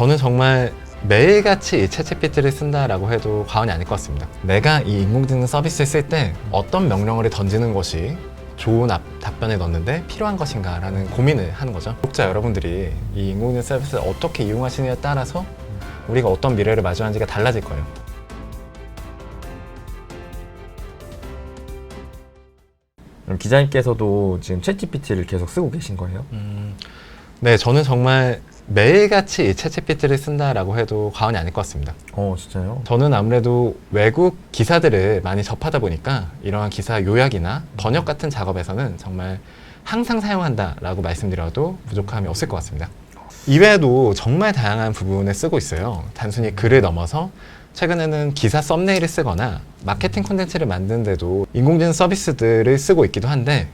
저는 정말 매일같이 이 챗GPT를 쓴다라고 해도 과언이 아닐 것 같습니다. 내가 이 인공지능 서비스를 쓸 때 어떤 명령어를 던지는 것이 좋은 답변을 넣는데 필요한 것인가 라는 고민을 하는 거죠. 독자 여러분들이 이 인공지능 서비스를 어떻게 이용하시느냐에 따라서 우리가 어떤 미래를 마주하는지가 달라질 거예요. 그럼 기자님께서도 지금 챗GPT를 계속 쓰고 계신 거예요? 네, 저는 정말 매일같이 이 챗GPT를 쓴다라고 해도 과언이 아닐 것 같습니다. 진짜요? 저는 아무래도 외국 기사들을 많이 접하다 보니까 이러한 기사 요약이나 번역 같은 작업에서는 정말 항상 사용한다라고 말씀드려도 부족함이 없을 것 같습니다. 이외에도 정말 다양한 부분에 쓰고 있어요. 단순히 글을 넘어서 최근에는 기사 썸네일을 쓰거나 마케팅 콘텐츠를 만드는데도 인공지능 서비스들을 쓰고 있기도 한데,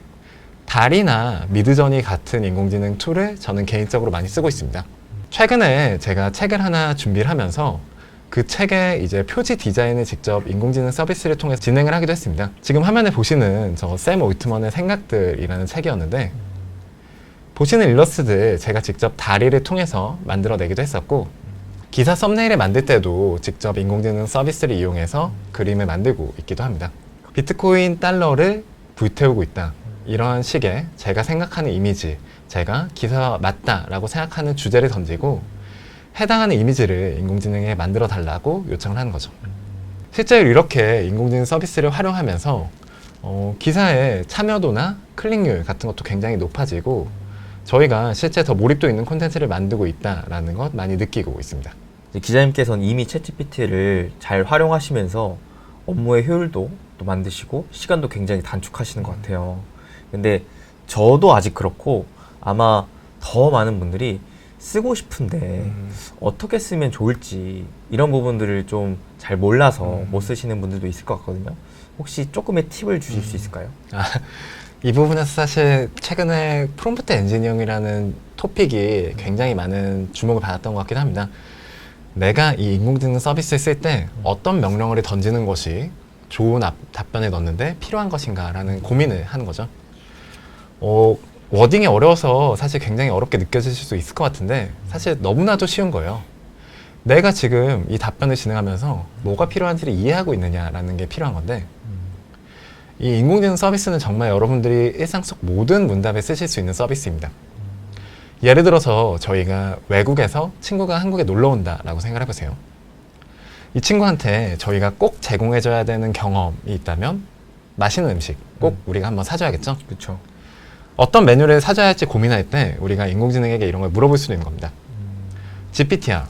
달이나 미드저니 같은 인공지능 툴을 저는 개인적으로 많이 쓰고 있습니다. 최근에 제가 책을 하나 준비를 하면서 그 책의 이제 표지 디자인을 직접 인공지능 서비스를 통해서 진행을 하기도 했습니다. 지금 화면에 보시는 저 샘 올트먼의 생각들이라는 책이었는데, 보시는 일러스트들 제가 직접 다리를 통해서 만들어내기도 했었고, 기사 썸네일을 만들 때도 직접 인공지능 서비스를 이용해서 그림을 만들고 있기도 합니다. 비트코인 달러를 불태우고 있다, 이런 식의 제가 생각하는 이미지, 제가 기사가 맞다라고 생각하는 주제를 던지고 해당하는 이미지를 인공지능에 만들어 달라고 요청을 하는 거죠. 실제로 이렇게 인공지능 서비스를 활용하면서 기사의 참여도나 클릭률 같은 것도 굉장히 높아지고 저희가 실제 더 몰입도 있는 콘텐츠를 만들고 있다는 것 많이 느끼고 있습니다. 기자님께서는 이미 챗GPT를 잘 활용하시면서 업무의 효율도 또 만드시고 시간도 굉장히 단축하시는 것 같아요. 근데 저도 아직 그렇고 아마 더 많은 분들이 쓰고 싶은데 어떻게 쓰면 좋을지 이런 부분들을 좀 잘 몰라서 못 쓰시는 분들도 있을 것 같거든요. 혹시 조금의 팁을 주실 수 있을까요? 이 부분에서 사실 최근에 프롬프트 엔지니어링이라는 토픽이 굉장히 많은 주목을 받았던 것 같기도 합니다. 내가 이 인공지능 서비스를 쓸 때 어떤 명령어를 던지는 것이 좋은 답변을 넣는데 필요한 것인가 라는 고민을 하는 거죠. 워딩이 어려워서 사실 굉장히 어렵게 느껴지실 수 있을 것 같은데 사실 너무나도 쉬운 거예요. 내가 지금 이 답변을 진행하면서 뭐가 필요한지를 이해하고 있느냐라는 게 필요한 건데, 이 인공지능 서비스는 정말 여러분들이 일상 속 모든 문답에 쓰실 수 있는 서비스입니다. 예를 들어서 저희가 외국에서 친구가 한국에 놀러 온다라고 생각해 보세요. 이 친구한테 저희가 꼭 제공해줘야 되는 경험이 있다면 맛있는 음식 꼭 우리가 한번 사줘야겠죠? 그렇죠. 어떤 메뉴를 사줘야 할지 고민할 때 우리가 인공지능에게 이런 걸 물어볼 수 있는 겁니다. GPT야,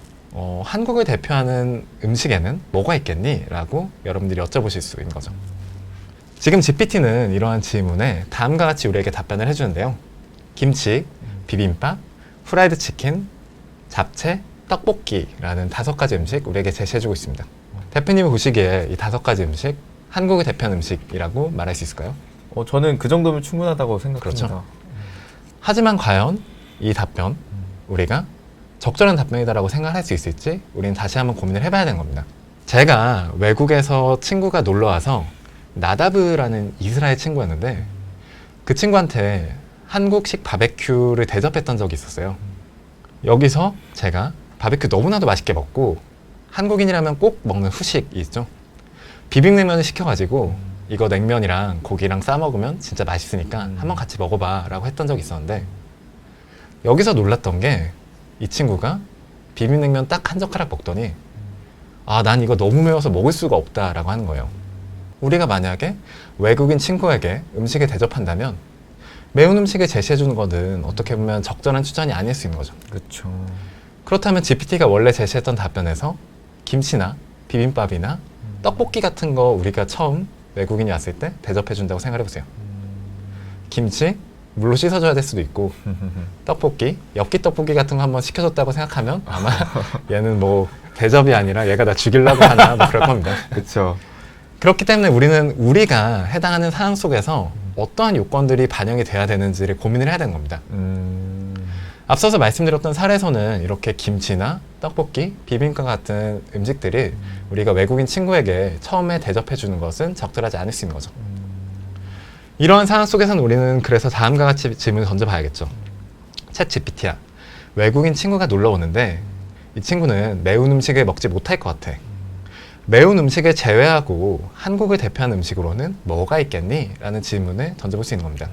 한국을 대표하는 음식에는 뭐가 있겠니? 라고 여러분들이 여쭤보실 수 있는 거죠. 지금 GPT는 이러한 질문에 다음과 같이 우리에게 답변을 해주는데요. 김치, 비빔밥, 후라이드 치킨, 잡채, 떡볶이라는 5가지 음식 우리에게 제시해주고 있습니다. 대표님이 보시기에 이 5가지 음식, 한국을 대표하는 음식이라고 말할 수 있을까요? 저는 그 정도면 충분하다고 생각합니다. 그렇죠. 하지만 과연 이 답변, 우리가 적절한 답변이다라고 생각할 수 있을지 우리는 다시 한번 고민을 해봐야 되는 겁니다. 제가 외국에서 친구가 놀러와서 나다브라는 이스라엘 친구였는데 그 친구한테 한국식 바베큐를 대접했던 적이 있었어요. 여기서 제가 바베큐 너무나도 맛있게 먹고 한국인이라면 꼭 먹는 후식이 있죠. 비빔냉면을 시켜가지고 이거 냉면이랑 고기랑 싸 먹으면 진짜 맛있으니까 한번 같이 먹어봐 라고 했던 적이 있었는데, 여기서 놀랐던 게 이 친구가 비빔냉면 딱 한 젓가락 먹더니 난 이거 너무 매워서 먹을 수가 없다 라고 하는 거예요. 우리가 만약에 외국인 친구에게 음식을 대접한다면 매운 음식을 제시해주는 것은 어떻게 보면 적절한 추천이 아닐 수 있는 거죠. 그렇죠. 그렇다면 GPT가 원래 제시했던 답변에서 김치나 비빔밥이나 떡볶이 같은 거 우리가 처음 외국인이 왔을 때 대접해준다고 생각해보세요. 김치, 물로 씻어줘야 될 수도 있고, 떡볶이, 엽기 떡볶이 같은 거 한번 시켜줬다고 생각하면 아마 얘는 뭐 대접이 아니라 얘가 나 죽이려고 하나 뭐 그럴 겁니다. 그렇죠. 그렇기 때문에 우리가 해당하는 상황 속에서 어떠한 요건들이 반영이 돼야 되는지를 고민을 해야 되는 겁니다. 앞서서 말씀드렸던 사례에서는 이렇게 김치나 떡볶이, 비빔밥 같은 음식들을 우리가 외국인 친구에게 처음에 대접해 주는 것은 적절하지 않을 수 있는 거죠. 이러한 상황 속에서는 우리는 그래서 다음과 같이 질문을 던져봐야겠죠. 챗 GPT야, 외국인 친구가 놀러 오는데 이 친구는 매운 음식을 먹지 못할 것 같아. 매운 음식을 제외하고 한국을 대표하는 음식으로는 뭐가 있겠니? 라는 질문을 던져볼 수 있는 겁니다.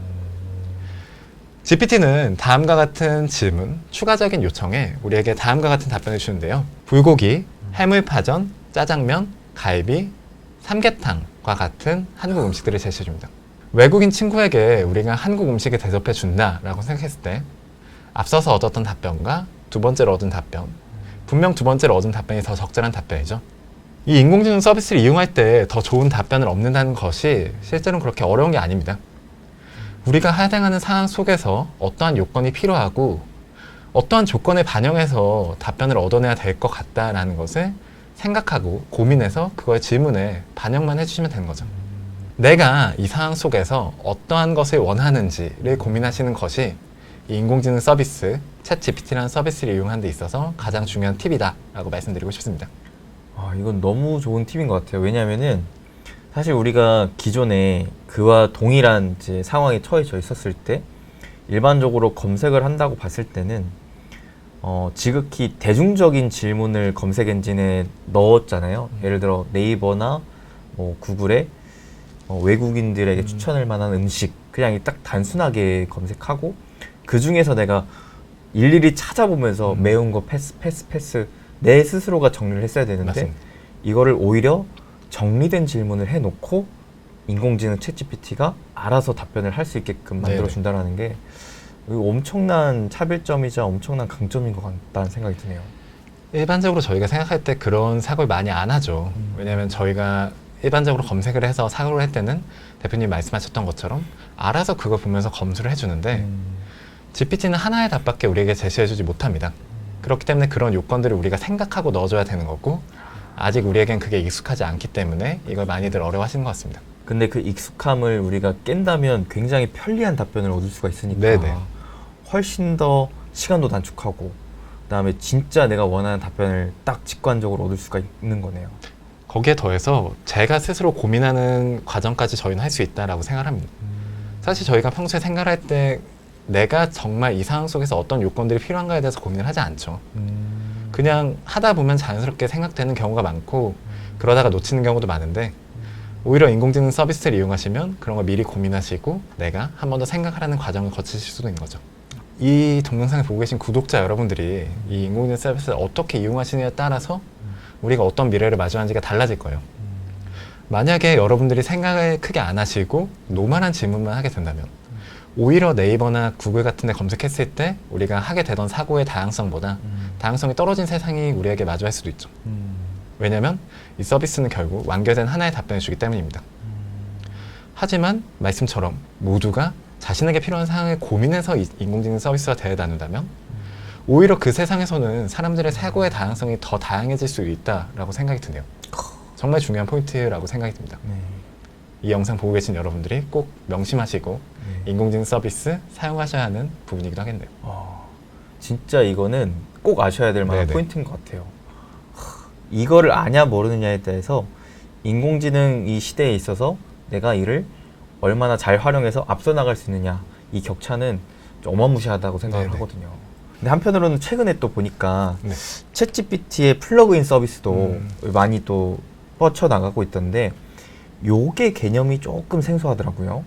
GPT는 다음과 같은 질문, 추가적인 요청에 우리에게 다음과 같은 답변을 주는데요. 불고기, 해물파전, 짜장면, 갈비, 삼계탕과 같은 한국 음식들을 제시해줍니다. 외국인 친구에게 우리가 한국 음식을 대접해 준다라고 생각했을 때 앞서서 얻었던 답변과 두 번째로 얻은 답변, 분명 두 번째로 얻은 답변이 더 적절한 답변이죠. 이 인공지능 서비스를 이용할 때 더 좋은 답변을 얻는다는 것이 실제로는 그렇게 어려운 게 아닙니다. 우리가 해당하는 상황 속에서 어떠한 요건이 필요하고 어떠한 조건을 반영해서 답변을 얻어내야 될 것 같다라는 것을 생각하고 고민해서 그거의 질문에 반영만 해주시면 되는 거죠. 내가 이 상황 속에서 어떠한 것을 원하는지를 고민하시는 것이 이 인공지능 서비스, 챗GPT라는 서비스를 이용하는 데 있어서 가장 중요한 팁이다 라고 말씀드리고 싶습니다. 이건 너무 좋은 팁인 것 같아요. 왜냐하면은 사실 우리가 기존에 그와 동일한 이제 상황에 처해져 있었을 때 일반적으로 검색을 한다고 봤을 때는 지극히 대중적인 질문을 검색 엔진에 넣었잖아요. 예를 들어 네이버나 뭐 구글에 외국인들에게 추천할 만한 음식 그냥 딱 단순하게 검색하고 그 중에서 내가 일일이 찾아보면서 매운 거 패스 내 스스로가 정리를 했어야 되는데 맞습니다. 이거를 오히려 정리된 질문을 해놓고 인공지능 챗GPT가 알아서 답변을 할 수 있게끔 만들어준다는 게 엄청난 차별점이자 엄청난 강점인 것 같다는 생각이 드네요. 일반적으로 저희가 생각할 때 그런 사고를 많이 안 하죠. 왜냐하면 저희가 일반적으로 검색을 해서 사고를 할 때는 대표님 말씀하셨던 것처럼 알아서 그걸 보면서 검수를 해주는데 GPT는 하나의 답밖에 우리에게 제시해주지 못합니다. 그렇기 때문에 그런 요건들을 우리가 생각하고 넣어줘야 되는 거고 아직 우리에겐 그게 익숙하지 않기 때문에 이걸 많이들 어려워하시는 것 같습니다. 근데 그 익숙함을 우리가 깬다면 굉장히 편리한 답변을 얻을 수가 있으니까 네네. 훨씬 더 시간도 단축하고 그다음에 진짜 내가 원하는 답변을 딱 직관적으로 얻을 수가 있는 거네요. 거기에 더해서 제가 스스로 고민하는 과정까지 저희는 할 수 있다라고 생각합니다. 사실 저희가 평소에 생각할 때 내가 정말 이 상황 속에서 어떤 요건들이 필요한가에 대해서 고민을 하지 않죠. 그냥 하다 보면 자연스럽게 생각되는 경우가 많고 그러다가 놓치는 경우도 많은데 오히려 인공지능 서비스를 이용하시면 그런 걸 미리 고민하시고 내가 한 번 더 생각하라는 과정을 거치실 수도 있는 거죠. 이 동영상을 보고 계신 구독자 여러분들이 이 인공지능 서비스를 어떻게 이용하시느냐에 따라서 우리가 어떤 미래를 마주하는지가 달라질 거예요. 만약에 여러분들이 생각을 크게 안 하시고 노멀한 질문만 하게 된다면 오히려 네이버나 구글 같은 데 검색했을 때 우리가 하게 되던 사고의 다양성보다 다양성이 떨어진 세상이 우리에게 마주할 수도 있죠. 왜냐하면 이 서비스는 결국 완결된 하나의 답변을 주기 때문입니다. 하지만 말씀처럼 모두가 자신에게 필요한 상황을 고민해서 인공지능 서비스와 대해 나눈다면 오히려 그 세상에서는 사람들의 사고의 다양성이 더 다양해질 수 있다라고 생각이 드네요. 정말 중요한 포인트라고 생각이 듭니다. 이 영상 보고 계신 여러분들이 꼭 명심하시고 인공지능 서비스 사용하셔야 하는 부분이기도 하겠네요. 진짜 이거는 꼭 아셔야 될 만한 네네. 포인트인 것 같아요. 이거를 아냐 모르느냐에 대해서 인공지능 이 시대에 있어서 내가 이를 얼마나 잘 활용해서 앞서 나갈 수 있느냐 이 격차는 좀 어마무시하다고 생각을 네네. 하거든요. 근데 한편으로는 최근에 또 보니까 네. 챗GPT의 플러그인 서비스도 많이 또 뻗쳐나가고 있던데 요게 개념이 조금 생소하더라고요.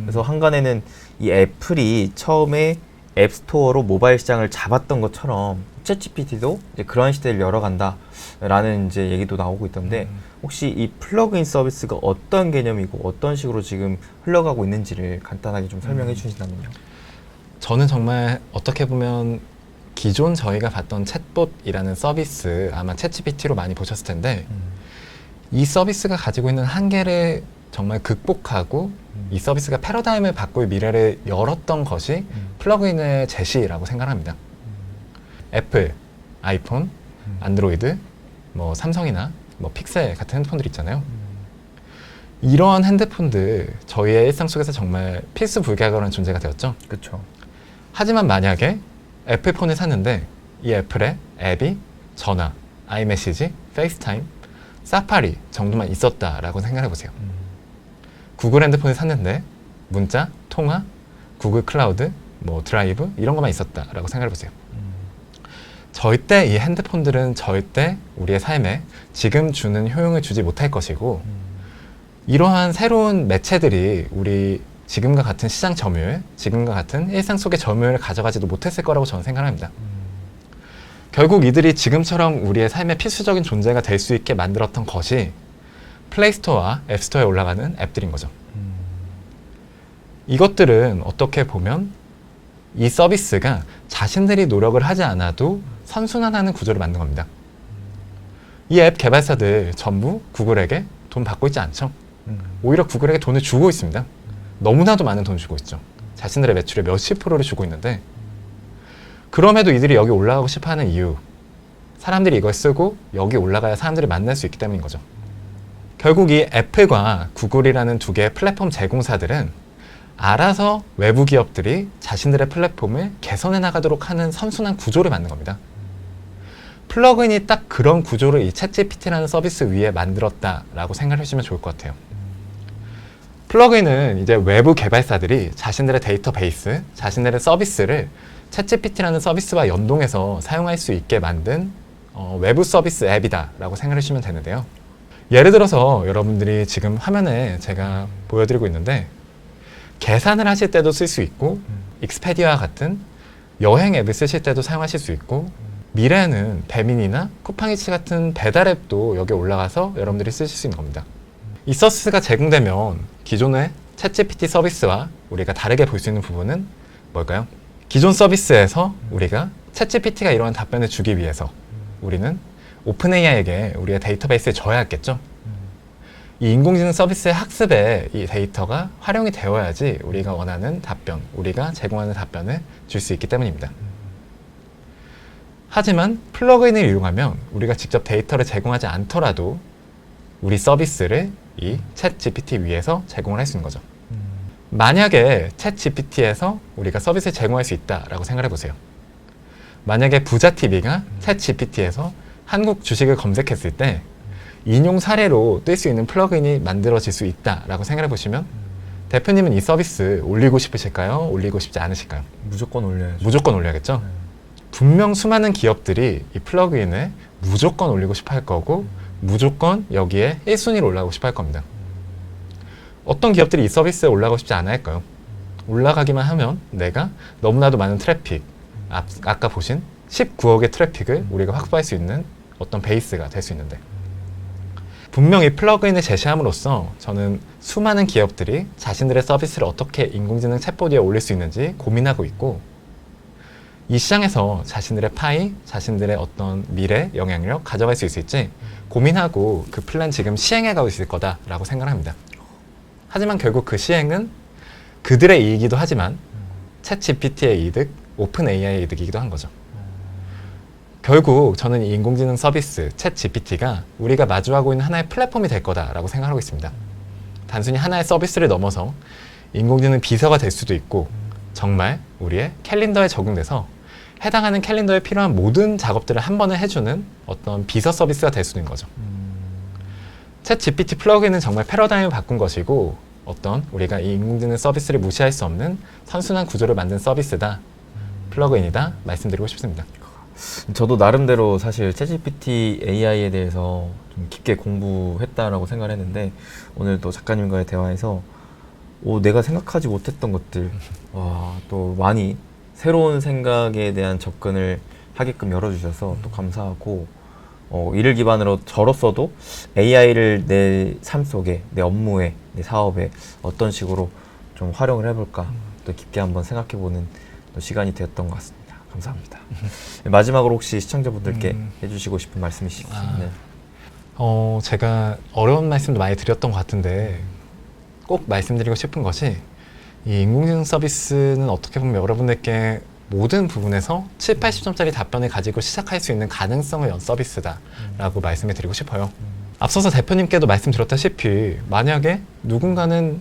그래서 한간에는 이 애플이 처음에 앱스토어로 모바일 시장을 잡았던 것처럼 챗GPT도 이제 그러한 시대를 열어간다라는 이제 얘기도 나오고 있던데 혹시 이 플러그인 서비스가 어떤 개념이고 어떤 식으로 지금 흘러가고 있는지를 간단하게 좀 설명해 주신다면요. 저는 정말 어떻게 보면 기존 저희가 봤던 챗봇이라는 서비스 아마 챗GPT로 많이 보셨을 텐데 이 서비스가 가지고 있는 한계를 정말 극복하고 이 서비스가 패러다임을 바꿀 미래를 열었던 것이 플러그인의 제시라고 생각합니다. 애플, 아이폰, 안드로이드, 뭐 삼성이나 뭐 픽셀 같은 핸드폰들 있잖아요. 이러한 핸드폰들 저희의 일상 속에서 정말 필수 불가결한 존재가 되었죠. 그렇죠. 하지만 만약에 애플폰을 샀는데 이 애플의 앱이 전화, 아이메시지, 페이스타임, 사파리 정도만 있었다라고 생각해 보세요. 구글 핸드폰을 샀는데 문자, 통화, 구글 클라우드, 뭐 드라이브 이런 것만 있었다라고 생각해 보세요. 절대 이 핸드폰들은 절대 우리의 삶에 지금 주는 효용을 주지 못할 것이고 이러한 새로운 매체들이 우리 지금과 같은 시장 점유율, 지금과 같은 일상 속의 점유율을 가져가지도 못했을 거라고 저는 생각합니다. 결국 이들이 지금처럼 우리의 삶의 필수적인 존재가 될 수 있게 만들었던 것이 플레이스토어와 앱스토어에 올라가는 앱들인 거죠. 이것들은 어떻게 보면 이 서비스가 자신들이 노력을 하지 않아도 선순환하는 구조를 만든 겁니다. 이 앱 개발사들 전부 구글에게 돈 받고 있지 않죠. 오히려 구글에게 돈을 주고 있습니다. 너무나도 많은 돈을 주고 있죠. 자신들의 매출의 몇십 프로를 주고 있는데 그럼에도 이들이 여기 올라가고 싶어하는 이유, 사람들이 이걸 쓰고 여기 올라가야 사람들을 만날 수 있기 때문인 거죠. 결국 이 애플과 구글이라는 두 개의 플랫폼 제공사들은 알아서 외부 기업들이 자신들의 플랫폼을 개선해 나가도록 하는 선순환 구조를 만든 겁니다. 플러그인이 딱 그런 구조를 이 챗GPT라는 서비스 위에 만들었다라고 생각해 주시면 좋을 것 같아요. 플러그인은 이제 외부 개발사들이 자신들의 데이터베이스, 자신들의 서비스를 챗GPT라는 서비스와 연동해서 사용할 수 있게 만든 외부 서비스 앱이다라고 생각해 주시면 되는데요. 예를 들어서 여러분들이 지금 화면에 제가 보여드리고 있는데 계산을 하실 때도 쓸 수 있고 익스페디아와 같은 여행 앱을 쓰실 때도 사용하실 수 있고 미래에는 배민이나 쿠팡이츠 같은 배달 앱도 여기에 올라가서 여러분들이 쓰실 수 있는 겁니다. 이 서비스가 제공되면 기존의 챗GPT 서비스와 우리가 다르게 볼 수 있는 부분은 뭘까요? 기존 서비스에서 우리가 챗GPT가 이러한 답변을 주기 위해서 우리는 오픈AI에게 우리의 데이터베이스를 줘야 했겠죠. 이 인공지능 서비스의 학습에 이 데이터가 활용이 되어야지 우리가 원하는 답변, 우리가 제공하는 답변을 줄 수 있기 때문입니다. 하지만 플러그인을 이용하면 우리가 직접 데이터를 제공하지 않더라도 우리 서비스를 이 챗GPT 위에서 제공을 할 수 있는 거죠. 만약에 챗GPT에서 우리가 서비스를 제공할 수 있다라고 생각해 보세요. 만약에 부자TV가 챗GPT에서 한국 주식을 검색했을 때 인용 사례로 뜰 수 있는 플러그인이 만들어질 수 있다라고 생각해 보시면 대표님은 이 서비스 올리고 싶으실까요? 올리고 싶지 않으실까요? 무조건 올려야죠. 무조건 올려야겠죠? 분명 수많은 기업들이 이 플러그인을 무조건 올리고 싶어 할 거고 무조건 여기에 1순위로 올라가고 싶어 할 겁니다. 어떤 기업들이 이 서비스에 올라가고 싶지 않아 할까요? 올라가기만 하면 내가 너무나도 많은 트래픽, 아까 보신 19억의 트래픽을 우리가 확보할 수 있는 어떤 베이스가 될 수 있는데 분명 이 플러그인을 제시함으로써 저는 수많은 기업들이 자신들의 서비스를 어떻게 인공지능 챗봇 위에 올릴 수 있는지 고민하고 있고 이 시장에서 자신들의 파이, 자신들의 어떤 미래, 영향력 가져갈 수 있을지 고민하고 그 플랜 지금 시행해가고 있을 거다라고 생각합니다. 하지만 결국 그 시행은 그들의 이익이기도 하지만 챗GPT의 이득, 오픈AI의 이득이기도 한 거죠. 결국 저는 이 인공지능 서비스 챗GPT가 우리가 마주하고 있는 하나의 플랫폼이 될 거다라고 생각하고 있습니다. 단순히 하나의 서비스를 넘어서 인공지능 비서가 될 수도 있고 정말 우리의 캘린더에 적용돼서 해당하는 캘린더에 필요한 모든 작업들을 한 번에 해주는 어떤 비서 서비스가 될 수도 있는 거죠. 챗GPT 플러그인은 정말 패러다임을 바꾼 것이고 어떤 우리가 이 인공지능 서비스를 무시할 수 없는 선순환 구조를 만든 서비스다, 플러그인이다 말씀드리고 싶습니다. 저도 나름대로 사실 챗GPT AI에 대해서 좀 깊게 공부했다라고 생각을 했는데 오늘 또 작가님과의 대화에서 내가 생각하지 못했던 것들 또 많이 새로운 생각에 대한 접근을 하게끔 열어주셔서 또 감사하고 이를 기반으로 저로서도 AI를 내 삶 속에, 내 업무에, 내 사업에 어떤 식으로 좀 활용을 해볼까 또 깊게 한번 생각해보는 또 시간이 되었던 것 같습니다. 감사합니다. 마지막으로 혹시 시청자분들께 해주시고 싶은 말씀 있으시면 제가 어려운 말씀도 많이 드렸던 것 같은데 꼭 말씀드리고 싶은 것이 이 인공지능 서비스는 어떻게 보면 여러분들께 모든 부분에서 7, 80점짜리 답변을 가지고 시작할 수 있는 가능성을 연 서비스다라고 말씀을 드리고 싶어요. 앞서서 대표님께도 말씀드렸다시피 만약에 누군가는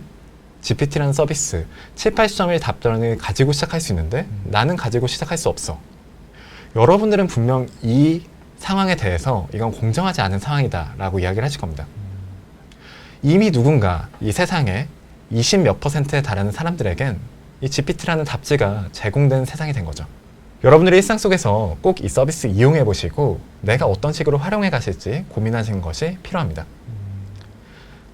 GPT라는 서비스 7, 80점의 답변을 가지고 시작할 수 있는데 나는 가지고 시작할 수 없어. 여러분들은 분명 이 상황에 대해서 이건 공정하지 않은 상황이다 라고 이야기를 하실 겁니다. 이미 누군가 이 세상에 20몇 %에 달하는 사람들에겐 이 GPT라는 답지가 제공된 세상이 된 거죠. 여러분들이 일상 속에서 꼭 이 서비스 이용해 보시고 내가 어떤 식으로 활용해 가실지 고민하시는 것이 필요합니다.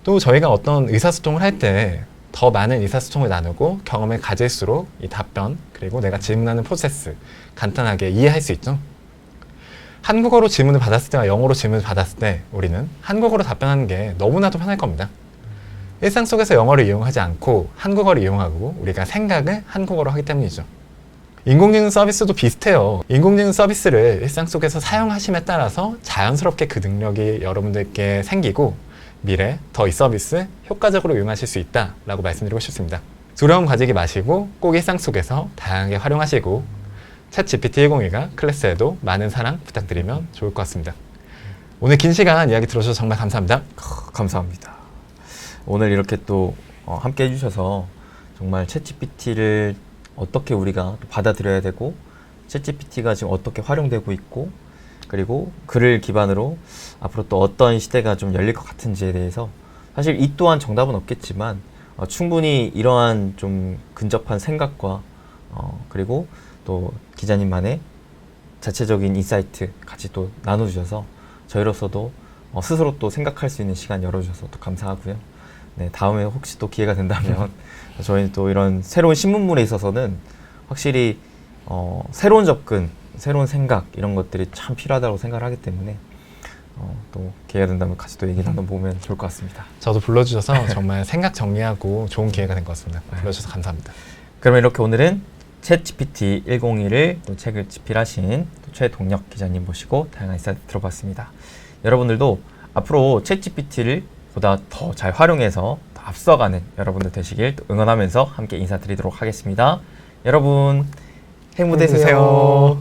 또 저희가 어떤 의사소통을 할 때 더 많은 의사소통을 나누고 경험을 가질수록 이 답변 그리고 내가 질문하는 프로세스 간단하게 이해할 수 있죠. 한국어로 질문을 받았을 때와 영어로 질문을 받았을 때 우리는 한국어로 답변하는 게 너무나도 편할 겁니다. 일상 속에서 영어를 이용하지 않고 한국어를 이용하고 우리가 생각을 한국어로 하기 때문이죠. 인공지능 서비스도 비슷해요. 인공지능 서비스를 일상 속에서 사용하심에 따라서 자연스럽게 그 능력이 여러분들께 생기고 미래 더 이 서비스 효과적으로 이용하실 수 있다라고 말씀드리고 싶습니다. 두려움 가지지 마시고 꼭 일상 속에서 다양하게 활용하시고 챗 GPT 102가 클래스에도 많은 사랑 부탁드리면 좋을 것 같습니다. 오늘 긴 시간 이야기 들어주셔서 정말 감사합니다. 감사합니다. 오늘 이렇게 또 함께 해주셔서 정말 챗GPT를 어떻게 우리가 또 받아들여야 되고 챗GPT가 지금 어떻게 활용되고 있고 그리고 그를 기반으로 앞으로 또 어떤 시대가 좀 열릴 것 같은지에 대해서 사실 이 또한 정답은 없겠지만 충분히 이러한 좀 근접한 생각과 그리고 또 기자님만의 자체적인 인사이트 같이 또 나눠주셔서 저희로서도 스스로 또 생각할 수 있는 시간 열어주셔서 또 감사하고요. 네, 다음에 혹시 또 기회가 된다면 저희는 또 이런 새로운 신문물에 있어서는 확실히 새로운 접근, 새로운 생각 이런 것들이 참 필요하다고 생각을 하기 때문에 또 기회가 된다면 같이 또 얘기 나눠보면 좋을 것 같습니다. 저도 불러주셔서 정말 생각 정리하고 좋은 기회가 된 것 같습니다. 불러주셔서 감사합니다. 그러면 이렇게 오늘은 챗GPT 101을 또 책을 집필하신 또 최동력 기자님 모시고 다양한 인사이트 들어봤습니다. 여러분들도 앞으로 챗GPT를 보다 더 잘 활용해서 더 앞서가는 여러분들 되시길 또 응원하면서 함께 인사드리도록 하겠습니다. 여러분 행복 되세요.